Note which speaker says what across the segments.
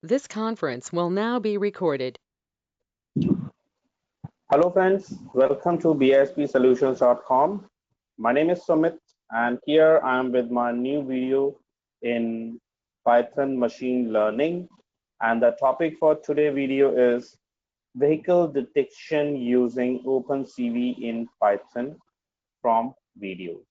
Speaker 1: This conference will now be recorded.
Speaker 2: Hello friends, welcome to bispsolutions.com. My name is Sumit and here I am with my new video in Python machine learning, and the topic for today's video is vehicle detection using OpenCV in Python from videos.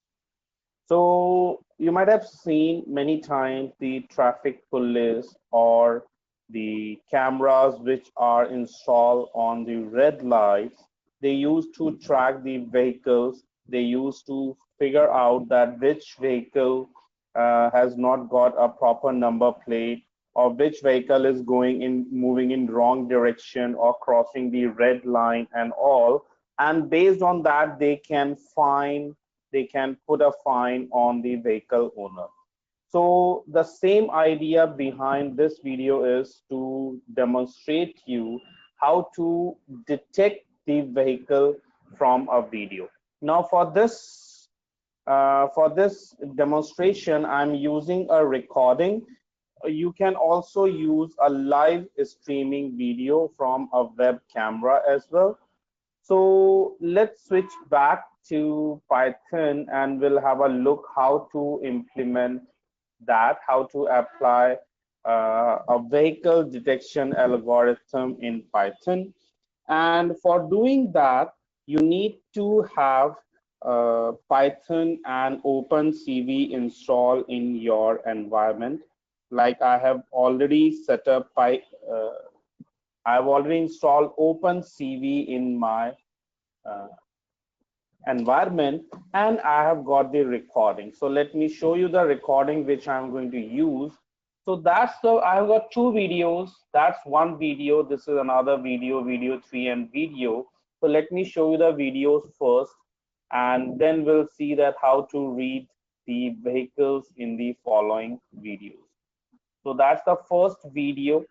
Speaker 2: So you might have seen many times the traffic police or the cameras which are installed on the red lights. They used to track the vehicles. They used to figure out that which vehicle has not got a proper number plate, or which vehicle is moving in wrong direction or crossing the red line and all. And based on that, they can put a fine on the vehicle owner. So the same idea behind this video is to demonstrate you how to detect the vehicle from a video. Now for this demonstration, I'm using a recording. You can also use a live streaming video from a web camera as well. So let's switch back to Python and we'll have a look how to implement that, how to apply a vehicle detection algorithm in Python. And for doing that, you need to have Python and OpenCV installed in your environment. Like I've already installed OpenCV in my uh, environment, and I have got the recording. So let me show you the recording which I'm going to use. So I've got two videos. That's one video. This is another video, video 3 and video. So let me show you the videos first, and then we'll see that how to read the vehicles in the following videos. So that's the first video.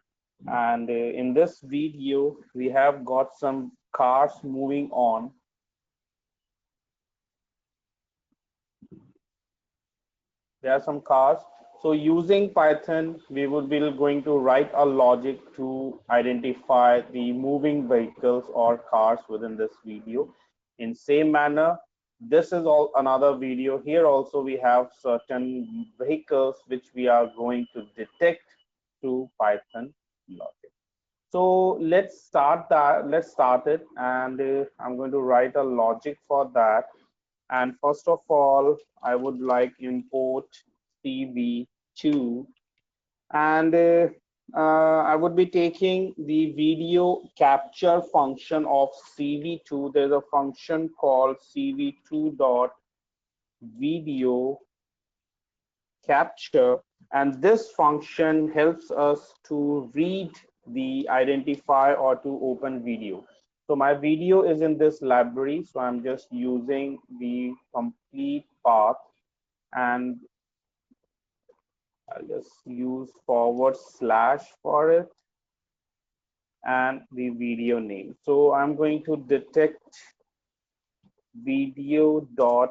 Speaker 2: And in this video, we have got some cars moving on. There are some cars. So using Python, we would be going to write a logic to identify the moving vehicles or cars within this video. In same manner, this is all another video. Here also we have certain vehicles which we are going to detect through Python logic. So let's start that. Let's start it, and I'm going to write a logic for that. And first of all, I would like import CV2, and I would be taking the video capture function of CV2. There's a function called CV2.video capture, and this function helps us to read the identify or to open video. So my video is in this library, so I'm just using the complete path, and I'll just use / for it and the video name. So I'm going to detect video.avi,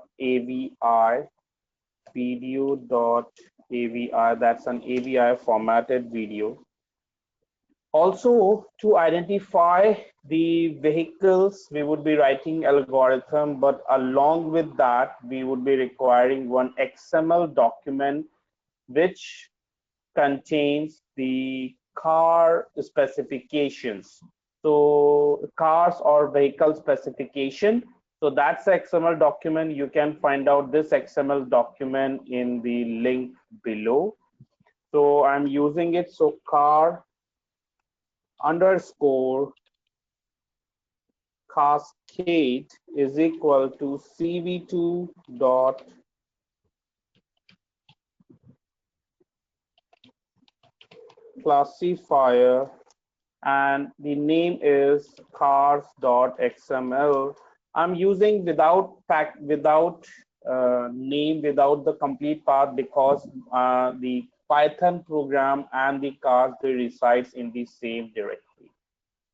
Speaker 2: video.avi, that's an AVI formatted video. Also, to identify the vehicles, we would be writing algorithm, but along with that, we would be requiring one XML document which contains the car specifications. So cars or vehicle specification. So that's the XML document. You can find out this XML document in the link below. So I'm using it. So car underscore cascade is equal to cv2 dot classifier, and the name is cars.xml. I'm using without name, without the complete path, because the Python program and the cars, they resides in the same directory.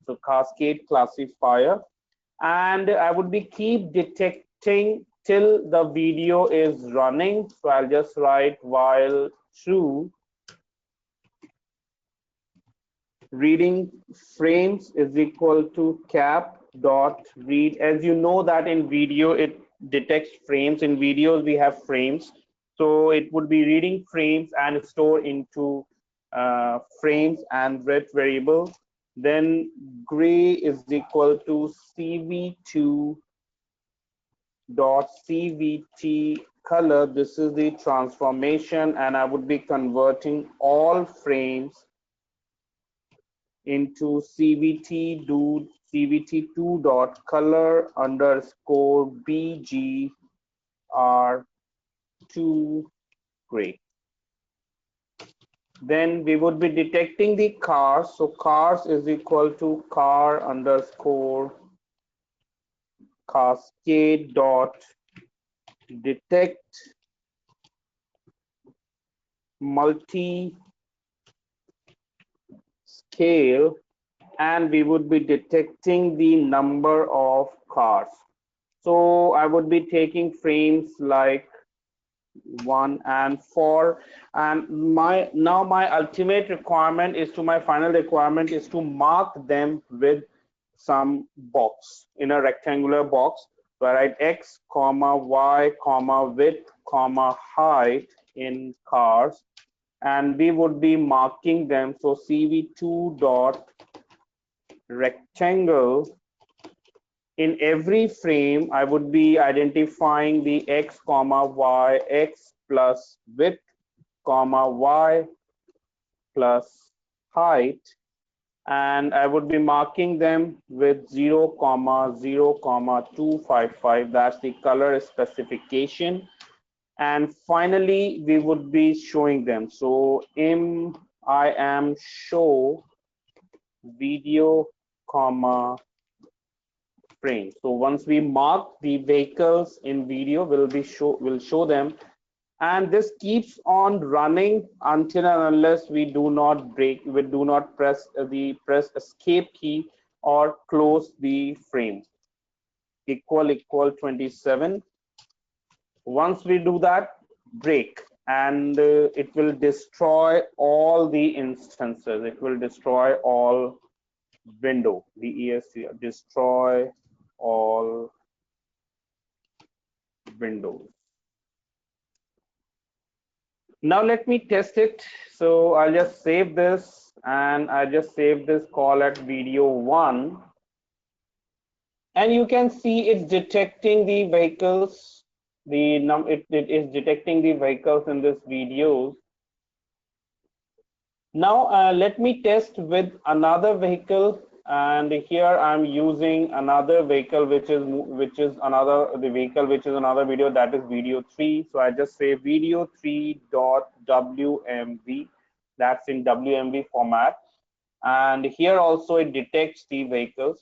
Speaker 2: So cascade classifier, and I would be keep detecting till the video is running. So I'll just write while true, reading frames is equal to cap dot read. As you know that in video it detects frames. In videos we have frames, so it would be reading frames and store into frames and read variable. Then gray is equal to cv2 dot cvt color. This is the transformation, and I would be converting all frames into cvt2 dot color underscore bgr2 gray. Then we would be detecting the cars. So cars is equal to car underscore cascade dot detect multi scale, and we would be detecting the number of cars. So I would be taking frames like 1 and 4, and my ultimate requirement is my final requirement is to mark them with some box in a rectangular box. So I write x comma y comma width comma height in cars, and we would be marking them. So cv2 dot rectangle, in every frame I would be identifying the x comma y, x plus width comma y plus height, and I would be marking them with 0 comma 0 comma 255. That's the color specification. And finally we would be showing them. So I am show video comma frame. So once we mark the vehicles in video, we'll show them, and this keeps on running until and unless we do not press escape key or close the frame. Equal 27. Once we do that, break, and it will destroy all the instances. It will destroy all window, DESC, destroy all windows. Now let me test it. So I'll just save this, and I just save this call at video 1, and you can see it's detecting the vehicles. It is detecting the vehicles in this videos. Now let me test with another vehicle, and here I'm using another vehicle which is another video, that is video 3. So I just say video 3.wmv, that's in WMV format, and here also it detects the vehicles,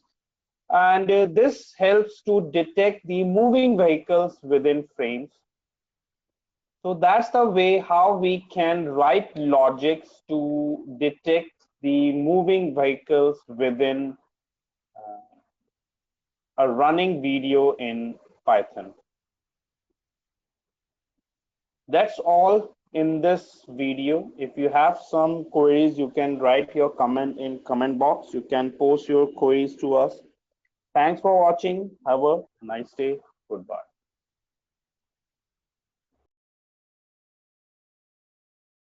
Speaker 2: and this helps to detect the moving vehicles within frames. So that's the way how we can write logics to detect the moving vehicles within a running video in Python. That's all in this video. If you have some queries, you can write your comment in comment box. You can post your queries to us. Thanks for watching. Have a nice day. Goodbye.